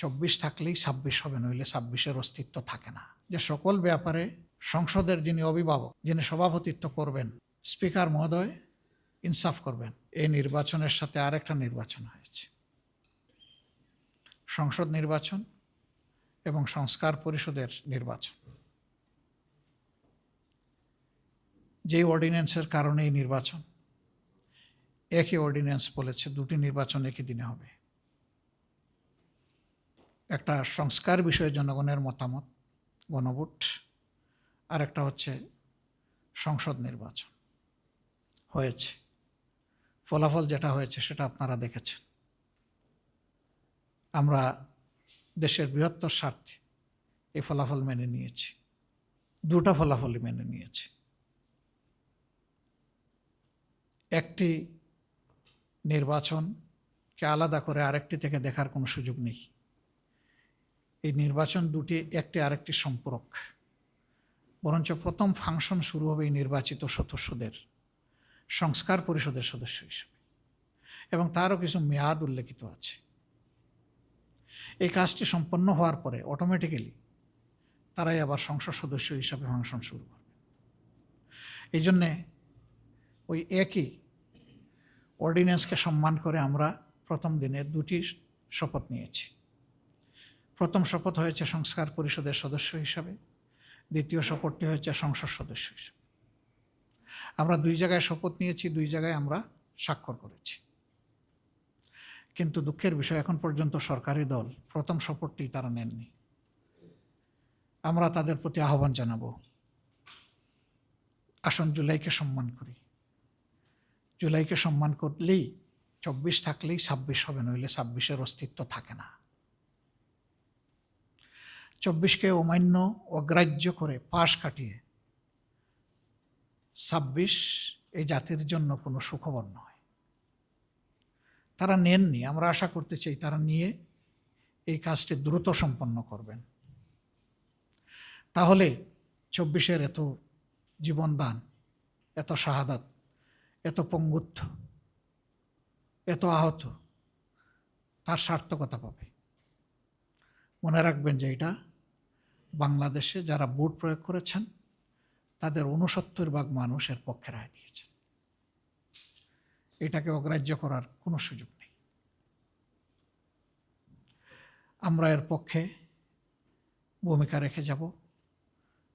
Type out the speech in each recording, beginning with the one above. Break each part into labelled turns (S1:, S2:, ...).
S1: 24 থাকলেই 26 হবে, নইলে 26-এর অস্তিত্ব থাকে না। যে সকল ব্যাপারে সংসদের যিনি অভিভাবক, যিনি সভাপতিত্ব করবেন, স্পিকার মহোদয় ইনসাফ করবেন। এই নির্বাচনের সাথে আরেকটা নির্বাচন হয়েছে, সংসদ নির্বাচন এবং সংস্কার পরিষদের নির্বাচন। যেই অর্ডিন্যান্সের কারণে এই নির্বাচন, একই অর্ডিন্যান্স বলেছে দুটি নির্বাচন একই দিনে হবে। একটা সংস্কার বিষয়ে জনগণের মতামত, গণভোট, আর একটা হচ্ছে সংসদ নির্বাচন হয়েছে। ফলাফল যেটা হয়েছে সেটা আপনারা দেখেছেন। আমরা দেশের বৃহত্তর স্বার্থে এই ফলাফল মেনে নিয়েছি, দুটা ফলাফলই মেনে নিয়েছি। একটি নির্বাচনকে আলাদা করে আরেকটি থেকে দেখার কোনো সুযোগ নেই। এই নির্বাচন দুটি একটি আরেকটি সম্পূরক। বরঞ্চ প্রথম ফাংশন শুরু হবে এই নির্বাচিত সদস্যদের সংস্কার পরিষদের সদস্য হিসেবে, এবং তারও কিছু মেয়াদ উল্লেখিত আছে। এই কাজটি সম্পন্ন হওয়ার পরে অটোমেটিক্যালি তারাই আবার সংসদ সদস্য হিসাবে ফাংশন শুরু করবে। এই জন্যে ওই একই অর্ডিন্যান্সকে সম্মান করে আমরা প্রথম দিনে দুটি শপথ নিয়েছি। প্রথম শপথ হয়েছে সংস্কার পরিষদের সদস্য হিসাবে, দ্বিতীয় শপথটি হয়েছে সংসদ সদস্য হিসাবে। আমরা দুই জায়গায় শপথ নিয়েছি, দুই জায়গায় আমরা স্বাক্ষর করেছি। কিন্তু দুঃখের বিষয়, এখন পর্যন্ত সরকারি দল প্রথম শপথটি তারা নেননি। আমরা তাদের প্রতি আহ্বান জানাবো, আসুন জুলাইকে সম্মান করি। জুলাইকে সম্মান করলেই 24 থাকলেই 26 হবে, নইলে 26-এর অস্তিত্ব থাকে না। 24কে অমান্য অগ্রাহ্য করে পাশ কাটিয়ে 26 এই জাতির জন্য কোনো সুখবর নয়। তারা নেননি, আমরা আশা করতে চাই তারা নিয়ে এই কাজটি দ্রুত সম্পন্ন করবেন। তাহলে 24-এর এত জীবনদান, এত শাহাদাত, এত পঙ্গুত্ব, এত আহত, তার সার্থকতা পাবে। মনে রাখবেন যে এটা বাংলাদেশে যারা ভোট প্রয়োগ করেছেন তাদের 69% মানুষের পক্ষে রায় দিয়েছে। এটাকে অগ্রাহ্য করার কোনো সুযোগ নেই। আমরা এর পক্ষে ভূমিকা রেখে যাব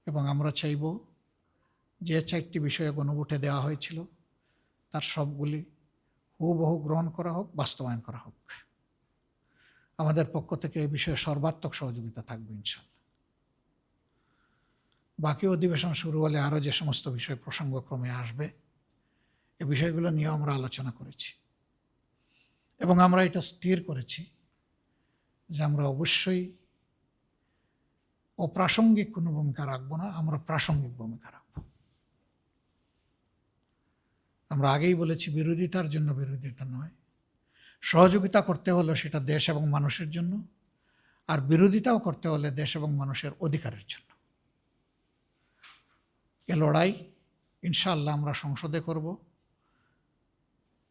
S1: এবং আমরা চাইব যে 4টি বিষয়ে গণভোটে দেওয়া হয়েছিল তার সবগুলি হুবহু গ্রহণ করা হোক, বাস্তবায়ন করা হোক। আমাদের পক্ষ থেকে এই বিষয়ে সর্বাত্মক সহযোগিতা থাকবে ইনশাআল্লাহ। বাকি অধিবেশন শুরু হলে আরও যে সমস্ত বিষয় প্রসঙ্গক্রমে আসবে, এই বিষয়গুলো নিয়ে আমরা আলোচনা করেছি এবং আমরা এটা স্থির করেছি যে আমরা অবশ্যই অপ্রাসঙ্গিক কোনো ভূমিকা রাখবো না, আমরা প্রাসঙ্গিক ভূমিকা রাখব। আমরা আগেই বলেছি, বিরোধিতার জন্য বিরোধিতা নয়, সহযোগিতা করতে হলে সেটা দেশ এবং মানুষের জন্য, আর বিরোধিতাও করতে হলে দেশ এবং মানুষের অধিকারের জন্য। এ লড়াই ইনশাআল্লাহ আমরা সংসদে করব,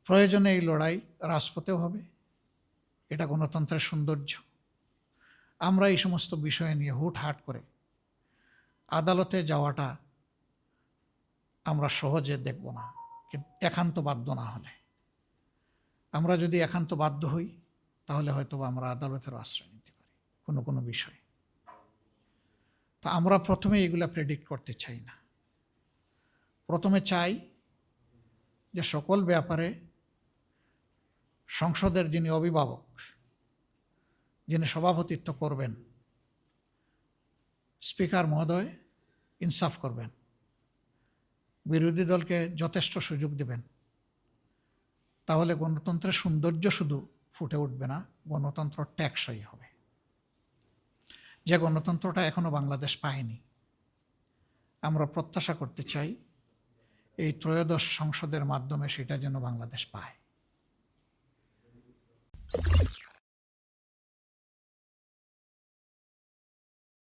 S1: প্রয়োজনে এই লড়াই রাজপথেও হবে। এটা গণতন্ত্রের সৌন্দর্য। আমরা এই সমস্ত বিষয় নিয়ে হুটহাট করে আদালতে যাওয়াটা আমরা সহজে দেখব না, কিন্তু একান্ত বাধ্য না হলে। আমরা যদি একান্ত বাধ্য হই তাহলে হয়তো আমরা আদালতের আশ্রয় নিতে পারি কোনো কোনো বিষয়ে। তা আমরা প্রথমে এগুলা প্রেডিক্ট করতে চাই না। প্রথমে চাই যে সকল ব্যাপারে সংসদের যিনি অভিভাবক, যিনি সভাপতিত্ব করবেন, স্পিকার মহোদয় ইনসাফ করবেন, বিরোধী দলকে যথেষ্ট সুযোগ দেবেন। তাহলে গণতন্ত্রের সৌন্দর্য শুধু ফুটে উঠবে না, গণতন্ত্র টেকসই হবে। যে গণতন্ত্রটা এখনো বাংলাদেশ পায়নি, আমরা প্রত্যাশা করতে চাই এই ত্রয়োদশ সংসদের মাধ্যমে সেটা যেন বাংলাদেশ পায়।